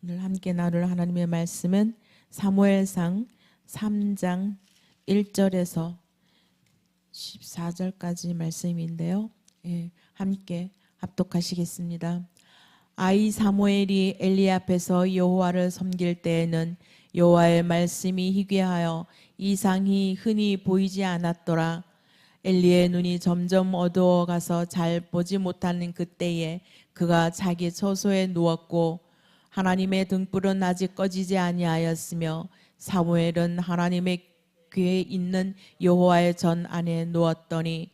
오늘 함께 나눌 하나님의 말씀은 사무엘상 3장 1절에서 14절까지 말씀인데요. 함께 합독하시겠습니다. 아이 사무엘이 엘리 앞에서 여호와를 섬길 때에는 여호와의 말씀이 희귀하여 이상이 흔히 보이지 않았더라. 엘리의 눈이 점점 어두워가서 잘 보지 못하는 그때에 그가 자기 처소에 누웠고 하나님의 등불은 아직 꺼지지 아니하였으며 사무엘은 하나님의 궤에 있는 여호와의 전 안에 누웠더니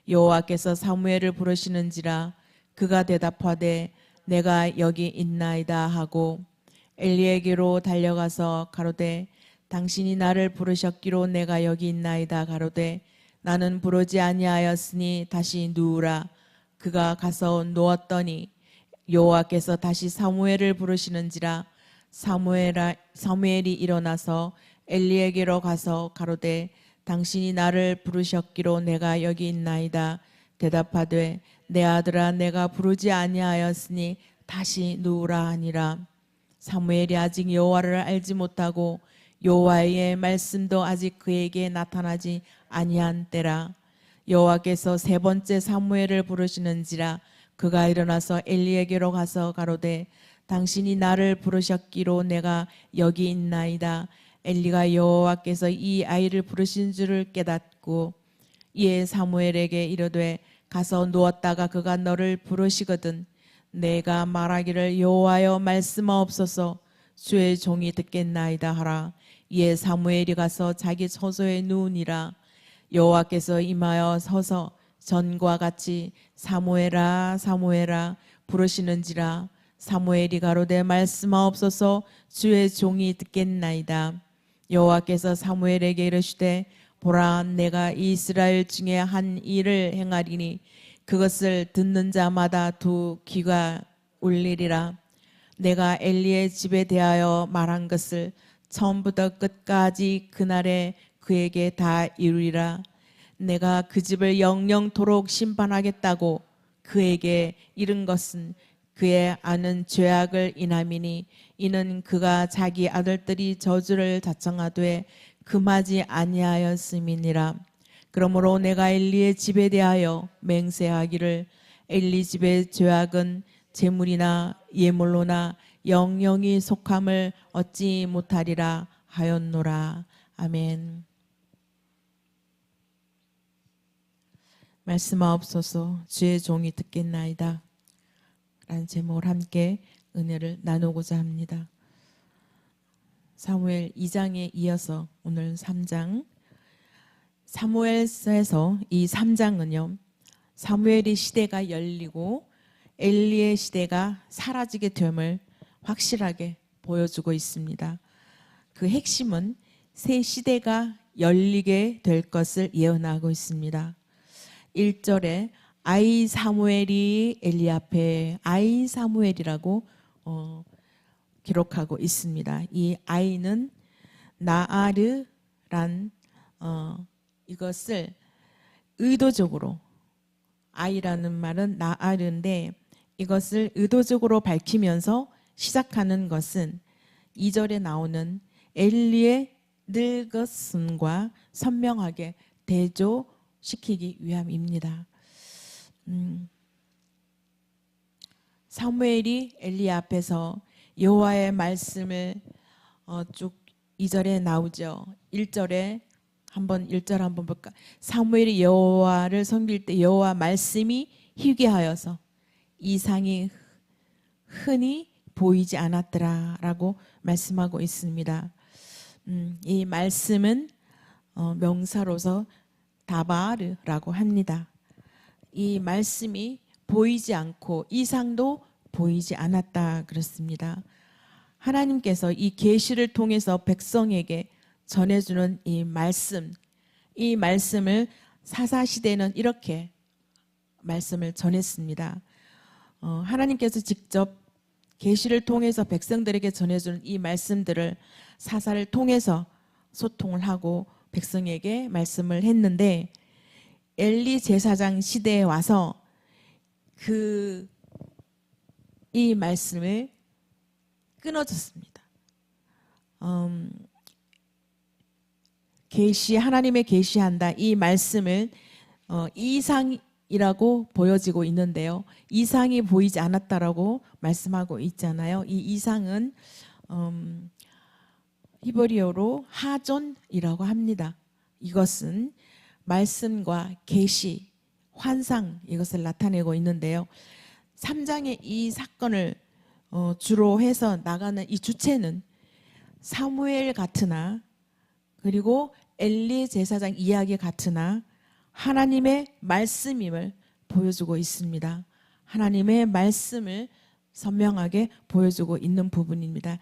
여호와께서 사무엘을 부르시는지라 그가 대답하되 내가 여기 있나이다 하고 엘리에게로 달려가서 가로되 당신이 나를 부르셨기로 내가 여기 있나이다 가로되 나는 부르지 아니하였으니 다시 누우라. 그가 가서 누웠더니 여호와께서 다시 사무엘을 부르시는지라 사무엘이 일어나서 엘리에게로 가서 가로되 당신이 나를 부르셨기로 내가 여기 있나이다. 대답하되 내 아들아 내가 부르지 아니하였으니 다시 누우라 하니라. 사무엘이 아직 여호와를 알지 못하고 여호와의 말씀도 아직 그에게 나타나지 아니한 때라. 여호와께서 세 번째 사무엘을 부르시는지라 그가 일어나서 엘리에게로 가서 가로되 당신이 나를 부르셨기로 내가 여기 있나이다. 엘리가 여호와께서 이 아이를 부르신 줄을 깨닫고 이에 사무엘에게 이르되 가서 누웠다가 그가 너를 부르시거든 내가 말하기를 여호와여 말씀하옵소서 주의 종이 듣겠나이다 하라. 이에 사무엘이 가서 자기 처소에 누우니라. 여호와께서 임하여 서서 전과 같이 사무엘아 사무엘아 부르시는지라 사무엘이 가로되 말씀하옵소서 주의 종이 듣겠나이다. 여호와께서 사무엘에게 이르시되 보라 내가 이스라엘 중에 한 일을 행하리니 그것을 듣는 자마다 두 귀가 울리리라. 내가 엘리의 집에 대하여 말한 것을 처음부터 끝까지 그날에 그에게 다 이루리라. 내가 그 집을 영영토록 심판하겠다고 그에게 이른 것은 그의 아는 죄악을 인함이니 이는 그가 자기 아들들이 저주를 자청하되 금하지 아니하였음이니라. 그러므로 내가 엘리의 집에 대하여 맹세하기를 엘리 집의 죄악은 재물이나 예물로나 영영이 속함을 얻지 못하리라 하였노라. 아멘. 말씀하옵소서 주의 종이 듣겠나이다 라는 제목을 함께 은혜를 나누고자 합니다. 사무엘 2장에 이어서 오늘 3장 사무엘서에서 이 3장은요 사무엘의 시대가 열리고 엘리의 시대가 사라지게 됨을 확실하게 보여주고 있습니다. 그 핵심은 새 시대가 열리게 될 것을 예언하고 있습니다. 1절에 아이 사무엘이 엘리 앞에 아이 사무엘이라고 기록하고 있습니다. 이 아이는 나아르란 이것을 의도적으로 아이라는 말은 나아르인데 이것을 의도적으로 밝히면서 시작하는 것은 2절에 나오는 엘리의 늙었음과 선명하게 대조시키기 위함입니다. 사무엘이 엘리 앞에서 여호와의 말씀을 쭉 2절에 나오죠. 1절에 한번 1절 한번 볼까? 사무엘이 여호와를 섬길 때 여호와 말씀이 희귀하여서 이상이 흔히 보이지 않았더라라고 말씀하고 있습니다. 이 말씀은 명사로서 다바르라고 합니다. 이 말씀이 보이지 않고 이상도 보이지 않았다 그렇습니다. 하나님께서 이 계시를 통해서 백성에게 전해주는 이 말씀을 사사시대는 이렇게 말씀을 전했습니다. 하나님께서 직접 계시를 통해서 백성들에게 전해주는 이 말씀들을 사사를 통해서 소통을 하고 백성에게 말씀을 했는데 엘리 제사장 시대에 와서 이 말씀을 끊어졌습니다. 하나님의 계시한다 이 말씀을 이상이라고 보여지고 있는데요. 이상이 보이지 않았다라고 말씀하고 있잖아요. 이 이상은 히브리어로 하존이라고 합니다. 이것은 말씀과 계시, 환상 이것을 나타내고 있는데요. 3장의 이 사건을 주로 해서 나가는 이 주체는 사무엘 같으나 그리고 엘리 제사장 이야기 같으나 하나님의 말씀임을 보여주고 있습니다. 하나님의 말씀을 선명하게 보여주고 있는 부분입니다.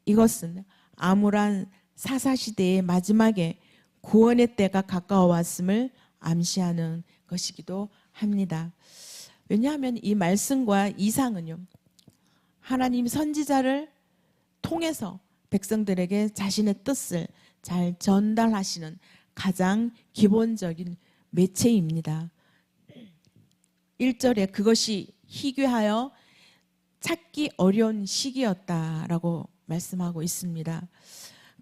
이것은 암울한 사사시대의 마지막에 구원의 때가 가까워왔음을 암시하는 것이기도 합니다. 왜냐하면 이 말씀과 이상은요, 하나님 선지자를 통해서 백성들에게 자신의 뜻을 잘 전달하시는 가장 기본적인 매체입니다. 1절에 그것이 희귀하여 찾기 어려운 시기였다라고 말씀하고 있습니다.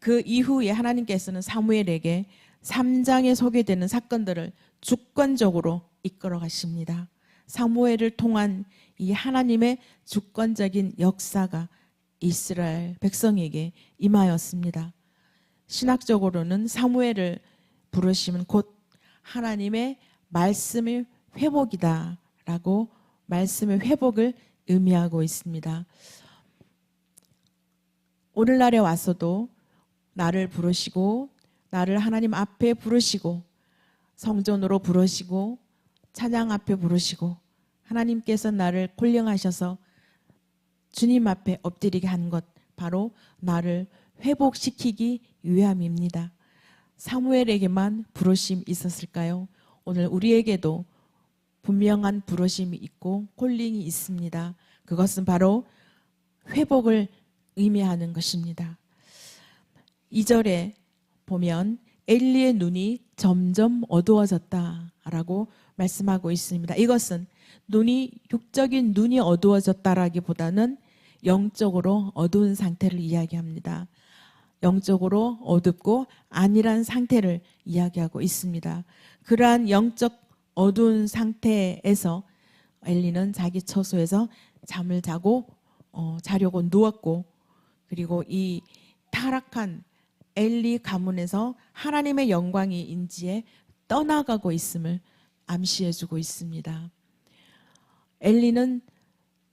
그 이후에 하나님께서는 사무엘에게 3장에 소개되는 사건들을 주권적으로 이끌어 가십니다. 사무엘을 통한 이 하나님의 주권적인 역사가 이스라엘 백성에게 임하였습니다. 신학적으로는 사무엘을 부르시면 곧 하나님의 말씀의 회복이다라고 말씀의 회복을 의미하고 있습니다. 오늘날에 와서도 나를 부르시고 나를 하나님 앞에 부르시고 성전으로 부르시고 찬양 앞에 부르시고 하나님께서 나를 콜령하셔서 주님 앞에 엎드리게 한 것 바로 나를 회복시키기 위함입니다. 사무엘에게만 부르심이 있었을까요? 오늘 우리에게도 분명한 부르심이 있고 콜링이 있습니다. 그것은 바로 회복을 의미하는 것입니다. 2절에 보면 엘리의 눈이 점점 어두워졌다라고 말씀하고 있습니다. 이것은 육적인 눈이 어두워졌다라기보다는 영적으로 어두운 상태를 이야기합니다. 영적으로 어둡고 안일한 상태를 이야기하고 있습니다. 그러한 영적 어두운 상태에서 엘리는 자기 처소에서 잠을 자려고 누웠고, 그리고 이 타락한 엘리 가문에서 하나님의 영광이 인지에 떠나가고 있음을 암시해주고 있습니다. 엘리는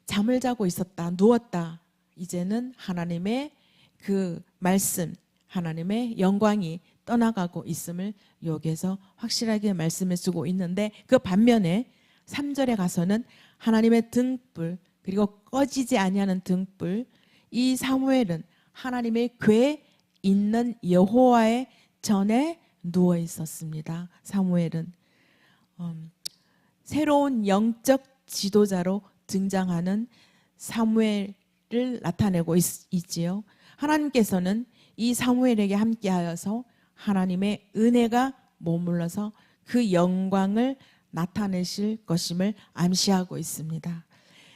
잠을 자고 있었다, 누웠다. 이제는 하나님의 그 말씀, 하나님의 영광이 떠나가고 있음을 여기에서 확실하게 말씀해주고 있는데, 그 반면에 3절에 가서는 하나님의 등불, 그리고 꺼지지 아니하는 등불, 이 사무엘은 하나님의 궤에 있는 여호와의 전에 누워 있었습니다. 사무엘은 새로운 영적 지도자로 등장하는 사무엘을 나타내고 있지요. 하나님께서는 이 사무엘에게 함께하여서 하나님의 은혜가 머물러서 그 영광을 나타내실 것임을 암시하고 있습니다.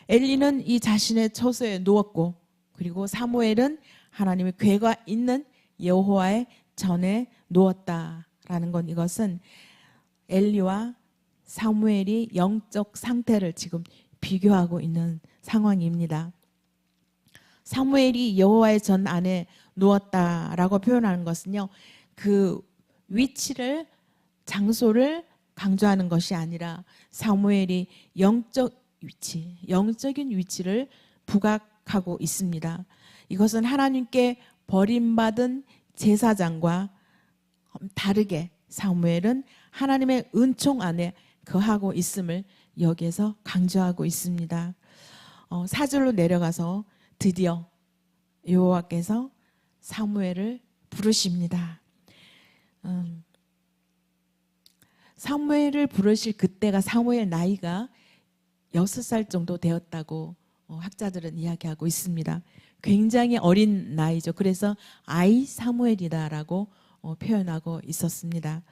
엘리는 이 자신의 처소에 누웠고, 그리고 사무엘은 하나님의 궤가 있는 여호와의 전에 누웠다라는 건, 이것은 엘리와 사무엘이 영적 상태를 지금 비교하고 있는 상황입니다. 사무엘이 여호와의 전 안에 누웠다라고 표현하는 것은요, 그 위치를, 장소를 강조하는 것이 아니라 사무엘이 영적인 위치를 부각하고 있습니다. 이것은 하나님께 버림받은 제사장과 다르게 사무엘은 하나님의 은총 안에 거하고 있음을 여기에서 강조하고 있습니다. 4절로 내려가서 드디어 여호와께서 사무엘을 부르십니다. 사무엘을 부르실 그때가 사무엘 나이가 6살 정도 되었다고 학자들은 이야기하고 있습니다. 굉장히 어린 나이죠. 그래서 아이 사무엘이다라고 표현하고 있었습니다.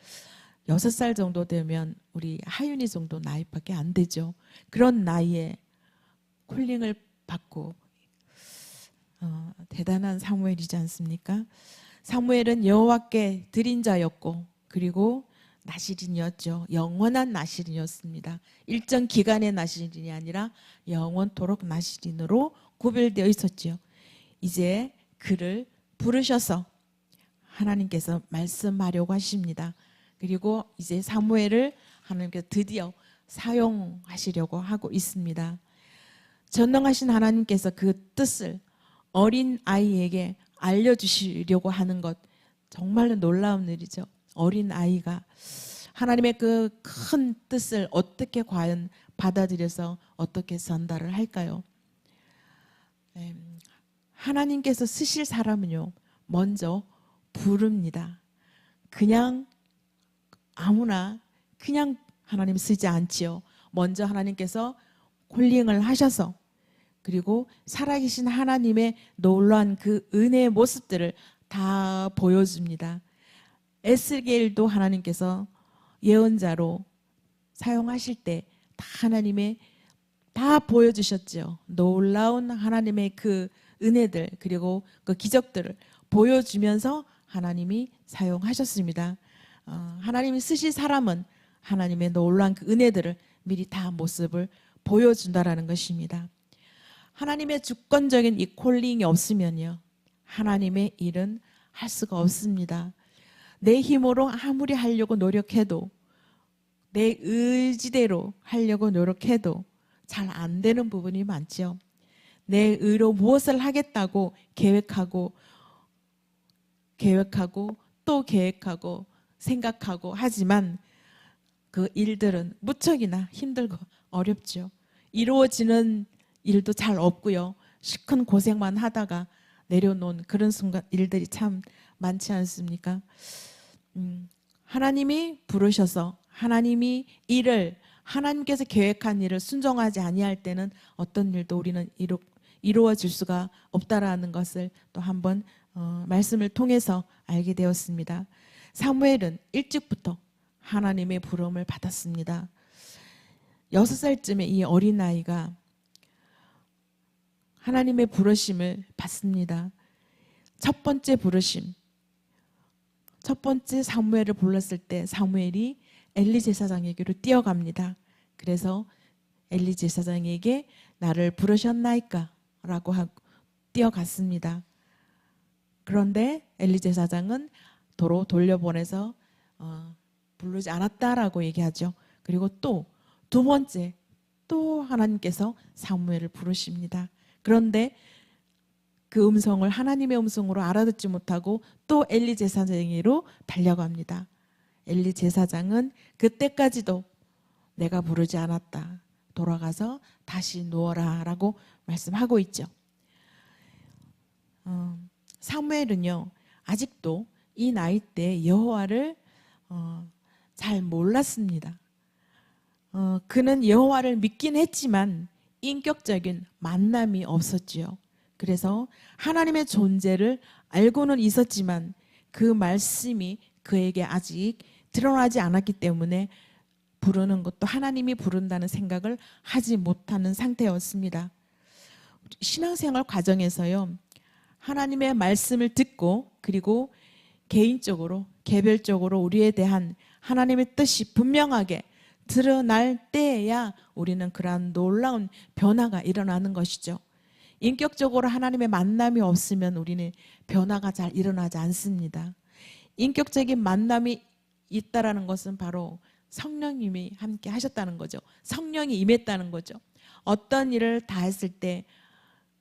6살 정도 되면 우리 하윤이 정도 나이밖에 안 되죠. 그런 나이에 콜링을 받고 대단한 사무엘이지 않습니까? 사무엘은 여호와께 드린 자였고 그리고 나실인이었죠. 영원한 나실인이었습니다. 일정 기간의 나실인이 아니라 영원토록 나실인으로 구별되어 있었죠. 이제 그를 부르셔서 하나님께서 말씀하려고 하십니다. 그리고 이제 사무엘을 하나님께서 드디어 사용하시려고 하고 있습니다. 전능하신 하나님께서 그 뜻을 어린 아이에게 알려주시려고 하는 것, 정말로 놀라운 일이죠. 어린 아이가 하나님의 그 큰 뜻을 어떻게 과연 받아들여서 어떻게 전달을 할까요? 하나님께서 쓰실 사람은요, 먼저 부릅니다. 그냥 아무나 그냥 하나님 쓰지 않지요. 먼저 하나님께서 콜링을 하셔서 그리고 살아계신 하나님의 놀라운 그 은혜의 모습들을 다 보여줍니다. 에스겔도 하나님께서 예언자로 사용하실 때 다 하나님의 다 보여주셨죠. 놀라운 하나님의 그 은혜들 그리고 그 기적들을 보여주면서 하나님이 사용하셨습니다. 하나님이 쓰실 사람은 하나님의 놀라운 그 은혜들을 미리 다 모습을 보여준다라는 것입니다. 하나님의 주권적인 이 콜링이 없으면요, 하나님의 일은 할 수가 없습니다. 내 힘으로 아무리 하려고 노력해도, 내 의지대로 하려고 노력해도 잘 안 되는 부분이 많죠. 내 의로 무엇을 하겠다고 계획하고 또 계획하고 생각하고 하지만 그 일들은 무척이나 힘들고 어렵죠. 이루어지는 일도 잘 없고요. 시큰 고생만 하다가 내려놓은 그런 순간 일들이 참 많지 않습니까? 하나님이 부르셔서 하나님이 일을 하나님께서 계획한 일을 순종하지 아니할 때는 어떤 일도 우리는 이루어질 수가 없다라는 것을 또 한번 말씀을 통해서 알게 되었습니다. 사무엘은 일찍부터 하나님의 부름을 받았습니다. 6살쯤에 이 어린아이가 하나님의 부르심을 받습니다. 첫 번째 부르심, 첫 번째 사무엘을 불렀을 때 사무엘이 엘리 제사장에게로 뛰어갑니다. 그래서 엘리 제사장에게 나를 부르셨나이까? 라고 하고 뛰어갔습니다. 그런데 엘리 제사장은 도로 돌려보내서 부르지 않았다라고 얘기하죠. 그리고 또 두 번째 또 하나님께서 사무엘을 부르십니다. 그런데 그 음성을 하나님의 음성으로 알아듣지 못하고 또 엘리 제사장에게로 달려갑니다. 엘리 제사장은 그때까지도 내가 부르지 않았다. 돌아가서 다시 누워라 라고 말씀하고 있죠. 사무엘은요, 아직도 이 나이 때 여호와를 잘 몰랐습니다. 그는 여호와를 믿긴 했지만 인격적인 만남이 없었지요. 그래서 하나님의 존재를 알고는 있었지만 그 말씀이 그에게 아직 드러나지 않았기 때문에 부르는 것도 하나님이 부른다는 생각을 하지 못하는 상태였습니다. 신앙생활 과정에서요, 하나님의 말씀을 듣고 그리고 개인적으로 개별적으로 우리에 대한 하나님의 뜻이 분명하게 드러날 때에야 우리는 그러한 놀라운 변화가 일어나는 것이죠. 인격적으로 하나님의 만남이 없으면 우리는 변화가 잘 일어나지 않습니다. 인격적인 만남이 있다라는 것은 바로 성령님이 함께 하셨다는 거죠. 성령이 임했다는 거죠. 어떤 일을 다 했을 때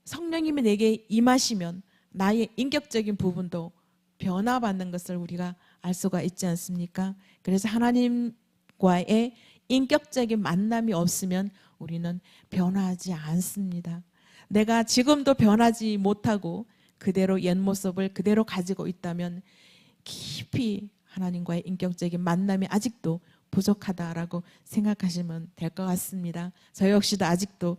성령님이 내게 임하시면 나의 인격적인 부분도 변화받는 것을 우리가 알 수가 있지 않습니까? 그래서 하나님과의 인격적인 만남이 없으면 우리는 변화하지 않습니다. 내가 지금도 변하지 못하고 그대로 옛 모습을 그대로 가지고 있다면 깊이 하나님과의 인격적인 만남이 아직도 부족하다라고 생각하시면 될 것 같습니다. 저 역시도 아직도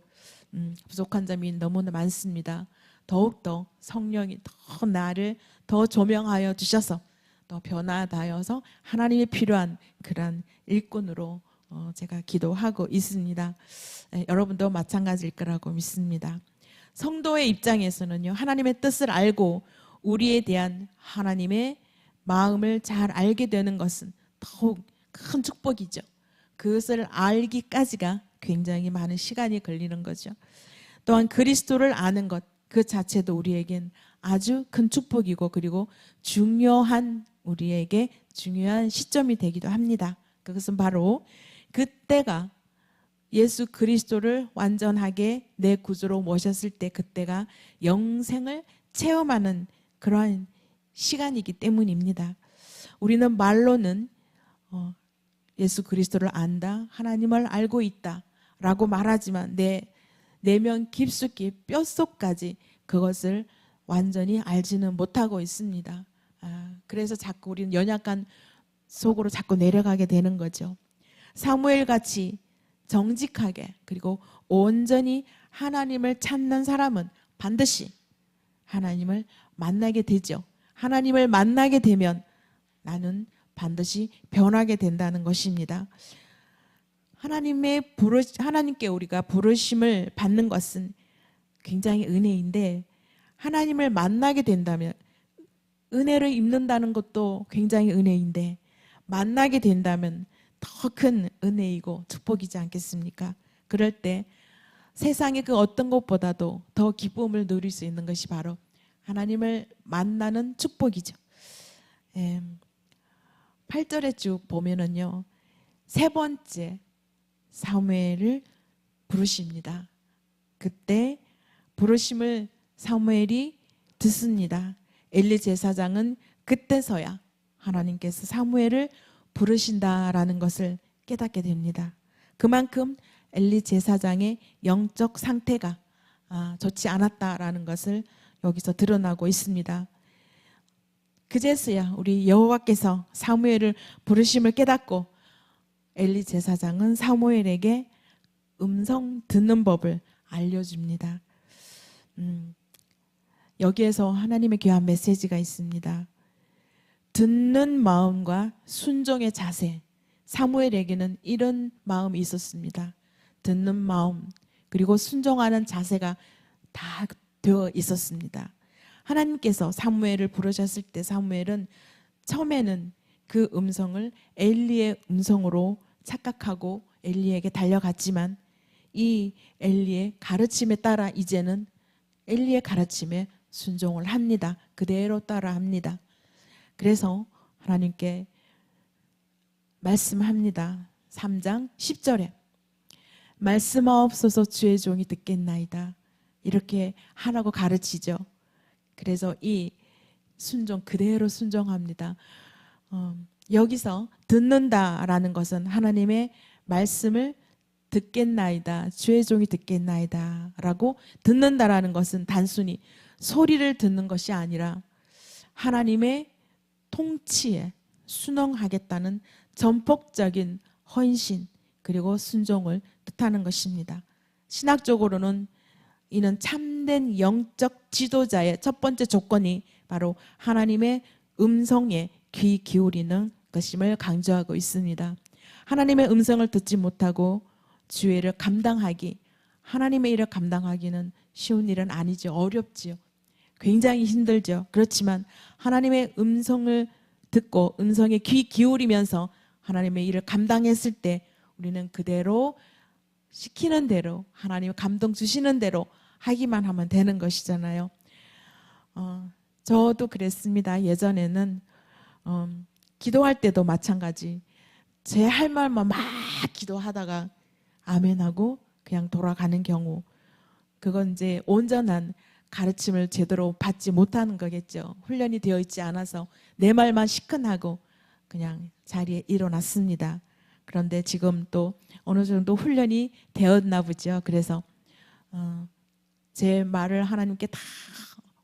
부족한 점이 너무나 많습니다. 더욱더 성령이 더 나를 더 조명하여 주셔서 더 변화하여서 하나님이 필요한 그런 일꾼으로 제가 기도하고 있습니다. 여러분도 마찬가지일 거라고 믿습니다. 성도의 입장에서는요, 하나님의 뜻을 알고 우리에 대한 하나님의 마음을 잘 알게 되는 것은 더욱 큰 축복이죠. 그것을 알기까지가 굉장히 많은 시간이 걸리는 거죠. 또한 그리스도를 아는 것 그 자체도 우리에겐 아주 큰 축복이고, 그리고 우리에게 중요한 시점이 되기도 합니다. 그것은 바로 그때가 예수 그리스도를 완전하게 내 구주로 모셨을 때, 그때가 영생을 체험하는 그러한 시간이기 때문입니다. 우리는 말로는 예수 그리스도를 안다, 하나님을 알고 있다 라고 말하지만 내 내면 깊숙이 뼛속까지 그것을 완전히 알지는 못하고 있습니다. 그래서 자꾸 우리는 연약한 속으로 자꾸 내려가게 되는 거죠. 사무엘같이 정직하게 그리고 온전히 하나님을 찾는 사람은 반드시 하나님을 만나게 되죠. 하나님을 만나게 되면 나는 반드시 변하게 된다는 것입니다. 하나님께 우리가 부르심을 받는 것은 굉장히 은혜인데, 하나님을 만나게 된다면, 은혜를 입는다는 것도 굉장히 은혜인데, 만나게 된다면 더 큰 은혜이고 축복이지 않겠습니까? 그럴 때 세상의 그 어떤 것보다도 더 기쁨을 누릴 수 있는 것이 바로 하나님을 만나는 축복이죠. 8절에 쭉 보면은요, 세 번째 사무엘을 부르십니다. 그때 부르심을 사무엘이 듣습니다. 엘리 제사장은 그때서야 하나님께서 사무엘을 부르신다라는 것을 깨닫게 됩니다. 그만큼 엘리 제사장의 영적 상태가 좋지 않았다라는 것을 여기서 드러나고 있습니다. 그제서야 우리 여호와께서 사무엘을 부르심을 깨닫고 엘리 제사장은 사무엘에게 음성 듣는 법을 알려줍니다. 여기에서 하나님의 귀한 메시지가 있습니다. 듣는 마음과 순종의 자세, 사무엘에게는 이런 마음이 있었습니다. 듣는 마음 그리고 순종하는 자세가 다 되어 있었습니다. 하나님께서 사무엘을 부르셨을 때 사무엘은 처음에는 그 음성을 엘리의 음성으로 착각하고 엘리에게 달려갔지만, 이 엘리의 가르침에 따라 이제는 엘리의 가르침에 순종을 합니다. 그대로 따라합니다. 그래서 하나님께 말씀합니다. 3장 10절에 말씀하옵소서 주의 종이 듣겠나이다. 이렇게 하라고 가르치죠. 그래서 이 순종 그대로 순종합니다. 여기서 듣는다라는 것은 하나님의 말씀을 듣겠나이다, 주의 종이 듣겠나이다 라고 듣는다라는 것은 단순히 소리를 듣는 것이 아니라 하나님의 통치에 순응하겠다는 전폭적인 헌신 그리고 순종을 뜻하는 것입니다. 신학적으로는 이는 참된 영적 지도자의 첫 번째 조건이 바로 하나님의 음성에 귀 기울이는 것임을 강조하고 있습니다. 하나님의 음성을 듣지 못하고 주의를 감당하기, 하나님의 일을 감당하기는 쉬운 일은 아니죠. 어렵지요. 굉장히 힘들죠. 그렇지만 하나님의 음성을 듣고 음성에 귀 기울이면서 하나님의 일을 감당했을 때 우리는 그대로 시키는 대로, 하나님 감동 주시는 대로 하기만 하면 되는 것이잖아요. 저도 그랬습니다. 예전에는 기도할 때도 마찬가지. 제 할 말만 막 기도하다가 아멘하고 그냥 돌아가는 경우, 그건 이제 온전한 가르침을 제대로 받지 못하는 거겠죠. 훈련이 되어 있지 않아서 내 말만 시큰하고 그냥 자리에 일어났습니다. 그런데 지금 또 어느 정도 훈련이 되었나 보죠. 그래서 제 말을 하나님께 다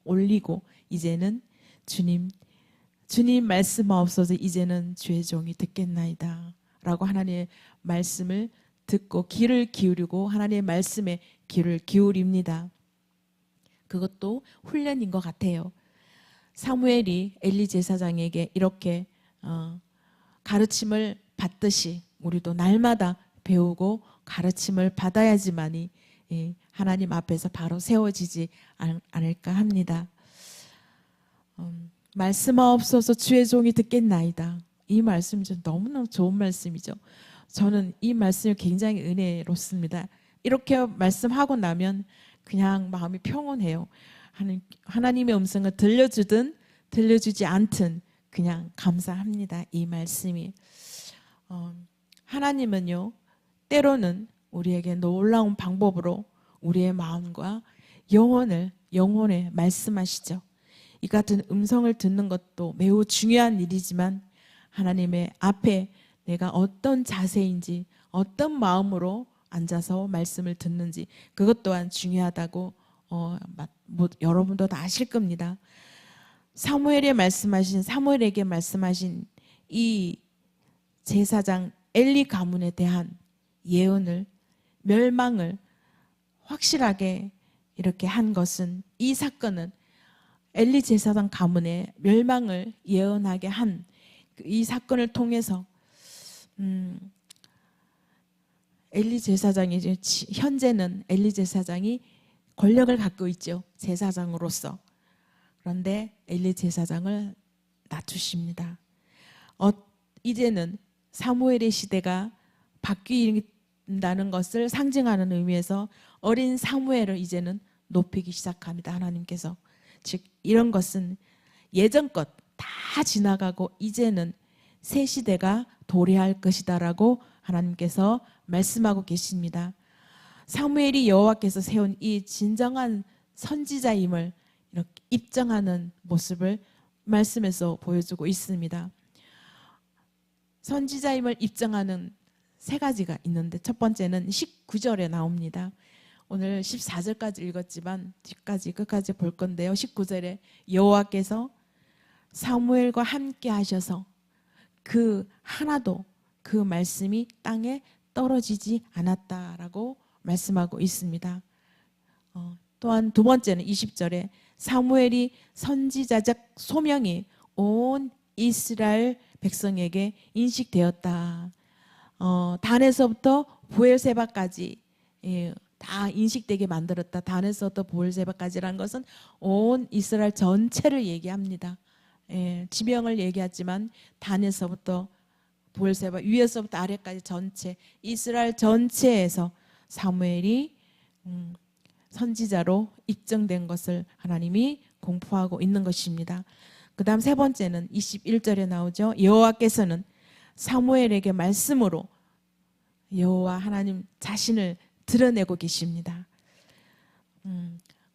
올리고 이제는 주님 말씀하옵소서 이제는 주의 종이 듣겠나이다 라고 하나님의 말씀을 듣고 귀를 기울이고 하나님의 말씀에 귀를 기울입니다. 그것도 훈련인 것 같아요. 사무엘이 엘리 제사장에게 이렇게 가르침을 받듯이 우리도 날마다 배우고 가르침을 받아야지만이 하나님 앞에서 바로 세워지지 않을까 합니다. 말씀하옵소서 주의 종이 듣겠나이다. 이 말씀이 너무너무 좋은 말씀이죠. 저는 이 말씀이 굉장히 은혜롭습니다. 이렇게 말씀하고 나면 그냥 마음이 평온해요. 하나님의 음성을 들려주든 들려주지 않든 그냥 감사합니다. 이 말씀이. 하나님은요, 때로는 우리에게 놀라운 방법으로 우리의 마음과 영혼에 말씀하시죠. 이 같은 음성을 듣는 것도 매우 중요한 일이지만 하나님의 앞에 내가 어떤 자세인지 어떤 마음으로 앉아서 말씀을 듣는지 그것 또한 중요하다고 여러분도 다 아실 겁니다. 사무엘에게 말씀하신 이 제사장 엘리 가문에 대한 예언을 멸망을 확실하게 이렇게 한 것은 이 사건은 엘리 제사장 가문의 멸망을 예언하게 한 이 사건을 통해서 엘리 제사장이 현재는 엘리 제사장이 권력을 갖고 있죠. 제사장으로서. 그런데 엘리 제사장을 낮추십니다. 이제는 사무엘의 시대가 바뀐다는 것을 상징하는 의미에서 어린 사무엘을 이제는 높이기 시작합니다. 하나님께서. 즉 이런 것은 예전 것 다 지나가고 이제는 새 시대가 도래할 것이다라고 하나님께서 말씀하고 계십니다. 사무엘이 여호와께서 세운 이 진정한 선지자임을 이렇게 입증하는 모습을 말씀에서 보여주고 있습니다. 선지자임을 입증하는 세 가지가 있는데 첫 번째는 19절에 나옵니다. 오늘 14절까지 읽었지만 뒤까지 끝까지 볼 건데요. 19절에 여호와께서 사무엘과 함께 하셔서 그 하나도 그 말씀이 땅에 떨어지지 않았다라고 말씀하고 있습니다. 또한 두 번째는 20절에 사무엘이 선지자적 소명이 온 이스라엘 백성에게 인식되었다. 단에서부터 브엘세바까지 다 인식되게 만들었다. 단에서부터 브엘세바까지라는 것은 온 이스라엘 전체를 얘기합니다. 지명을 얘기하지만 단에서부터 브엘세바 위에서부터 아래까지 전체 이스라엘 전체에서 사무엘이 선지자로 입증된 것을 하나님이 공포하고 있는 것입니다. 그 다음 세 번째는 21절에 나오죠. 여호와께서는 사무엘에게 말씀으로 여호와 하나님 자신을 드러내고 계십니다.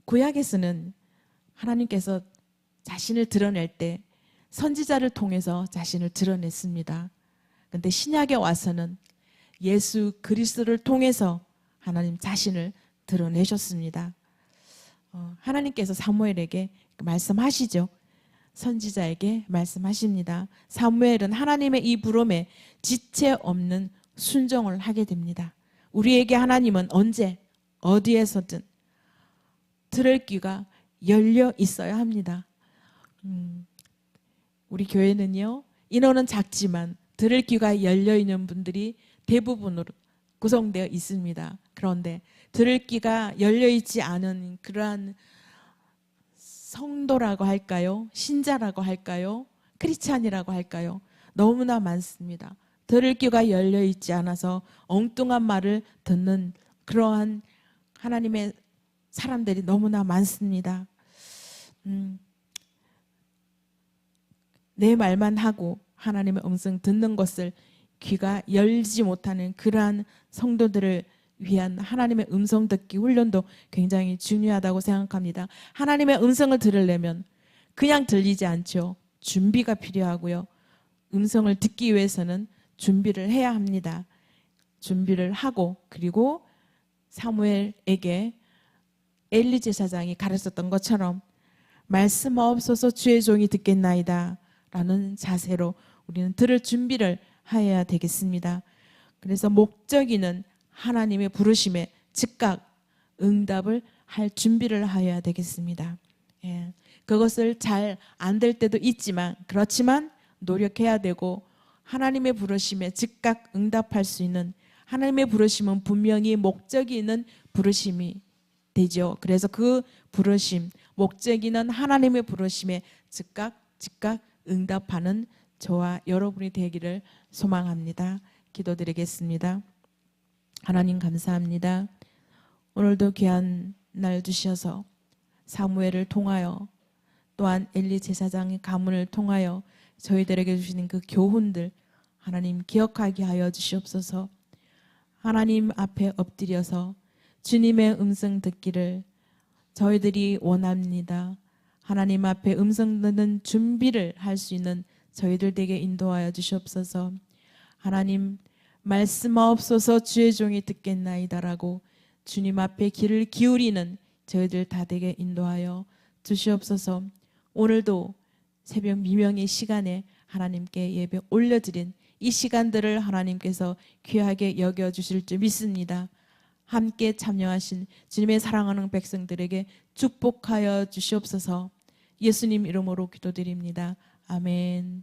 구약에서는 하나님께서 자신을 드러낼 때 선지자를 통해서 자신을 드러냈습니다. 그런데 신약에 와서는 예수 그리스도를 통해서 하나님 자신을 드러내셨습니다. 하나님께서 사무엘에게 말씀하시죠. 선지자에게 말씀하십니다. 사무엘은 하나님의 이 부름에 지체 없는 순종을 하게 됩니다. 우리에게 하나님은 언제 어디에서든 들을 귀가 열려 있어야 합니다. 우리 교회는요, 인원은 작지만 들을 귀가 열려 있는 분들이 대부분으로 구성되어 있습니다. 그런데 들을 귀가 열려 있지 않은 그러한 성도라고 할까요? 신자라고 할까요? 크리스찬이라고 할까요? 너무나 많습니다. 들을 귀가 열려 있지 않아서 엉뚱한 말을 듣는 그러한 하나님의 사람들이 너무나 많습니다. 내 말만 하고 하나님의 음성 듣는 것을 귀가 열지 못하는 그러한 성도들을 위한 하나님의 음성 듣기 훈련도 굉장히 중요하다고 생각합니다. 하나님의 음성을 들으려면 그냥 들리지 않죠. 준비가 필요하고요. 음성을 듣기 위해서는 준비를 해야 합니다. 준비를 하고 그리고 사무엘에게 엘리 제사장이 가르쳤던 것처럼 말씀하옵소서 주의 종이 듣겠나이다 라는 자세로 우리는 들을 준비를 해야 되겠습니다. 그래서 목적이는 하나님의 부르심에 즉각 응답을 할 준비를 해야 되겠습니다. 그것을 잘 안 될 때도 있지만 그렇지만 노력해야 되고 하나님의 부르심에 즉각 응답할 수 있는 하나님의 부르심은 분명히 목적이 있는 부르심이 되죠. 그래서 그 부르심, 목적이는 하나님의 부르심에 즉각 응답하는 저와 여러분이 되기를 소망합니다. 기도드리겠습니다. 하나님 감사합니다. 오늘도 귀한 날 주셔서 사무엘을 통하여 또한 엘리 제사장의 가문을 통하여 저희들에게 주시는 그 교훈들 하나님 기억하게 하여 주시옵소서. 하나님 앞에 엎드려서 주님의 음성 듣기를 저희들이 원합니다. 하나님 앞에 음성 듣는 준비를 할 수 있는 저희들 되게 인도하여 주시옵소서. 하나님 말씀하옵소서 주의 종이 듣겠나이다라고 주님 앞에 귀를 기울이는 저희들 다 되게 인도하여 주시옵소서. 오늘도 새벽 미명의 시간에 하나님께 예배 올려드린 이 시간들을 하나님께서 귀하게 여겨주실 줄 믿습니다. 함께 참여하신 주님의 사랑하는 백성들에게 축복하여 주시옵소서. 예수님 이름으로 기도드립니다. 아멘.